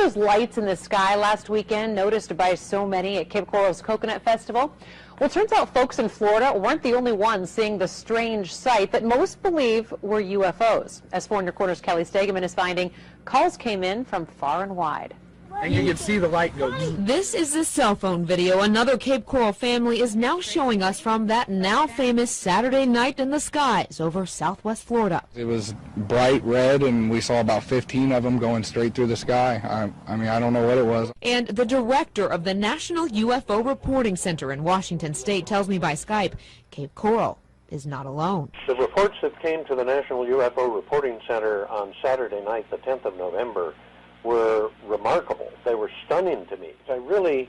those lights in the sky last weekend, noticed by so many at Cape Coral's Coconut Festival? Well, it turns out folks in Florida weren't the only ones seeing the strange sight that most believe were UFOs. As 4 in Your Corner's Kelly Stegeman is finding, calls came in from far and wide. And you can see the light go. This is the cell phone video another Cape Coral family is now showing us from that now famous Saturday night in the skies over southwest Florida. It was bright red, and we saw about 15 of them going straight through the sky. I mean, I don't know what it was. And the director of the National UFO Reporting Center in Washington State tells me by Skype, Cape Coral is not alone. The reports that came to the National UFO Reporting Center on Saturday night, the 10th of November, were remarkable. They were stunning to me. I really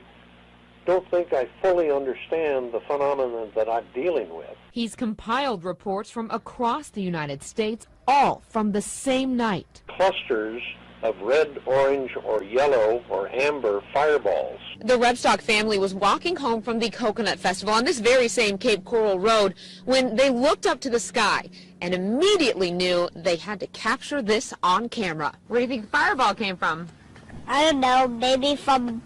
don't think I fully understand the phenomenon that I'm dealing with. He's compiled reports from across the United States, all from the same night. Clusters of red, orange, or yellow, or amber fireballs. The Rebstock family was walking home from the Coconut Festival on this very same Cape Coral road when they looked up to the sky and immediately knew they had to capture this on camera. Where do you think the fireball came from? I don't know, maybe from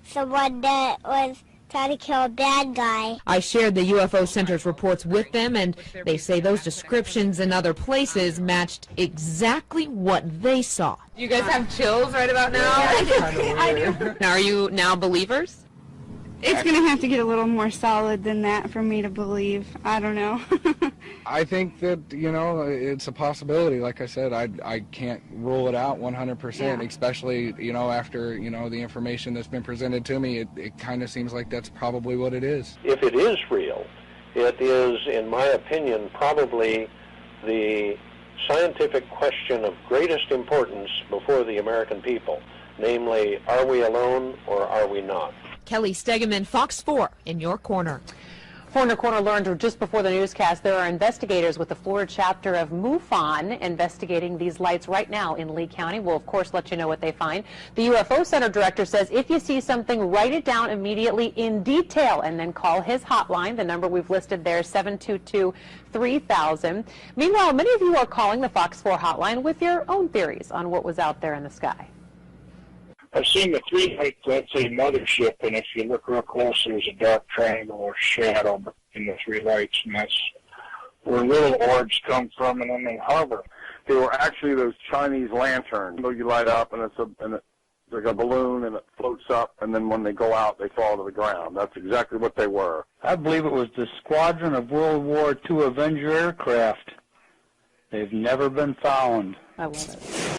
someone that was trying to kill a bad guy. I shared the UFO Center's reports with them, and they say those descriptions in other places matched exactly what they saw. You guys have chills right about now? I do. Now, are you now believers? It's going to have to get a little more solid than that for me to believe. I don't know. I think that, you know, it's a possibility. Like I said, I can't rule it out 100%, especially, you know, after, you know, the information that's been presented to me. It kind of seems like that's probably what it is. If it is real, it is, in my opinion, probably the scientific question of greatest importance before the American people. Namely, are we alone or are we not? Kelly Stegeman, Fox 4, in your corner. 4 in Your Corner learned just before the newscast there are investigators with the Florida chapter of MUFON investigating these lights right now in Lee County. We'll, of course, let you know what they find. The UFO Center director says if you see something, write it down immediately in detail and then call his hotline. The number we've listed there is 722-3000. Meanwhile, many of you are calling the Fox 4 hotline with your own theories on what was out there in the sky. I've seen the 3 lights, that's a mothership, and if you look real close, there's a dark triangle or shadow in the 3 lights, and that's where little orbs come from, and then they hover. They were actually those Chinese lanterns. You light up, and it's like a balloon, and it floats up, and then when they go out, they fall to the ground. That's exactly what they were. I believe it was the squadron of World War II Avenger aircraft. They've never been found. I love it.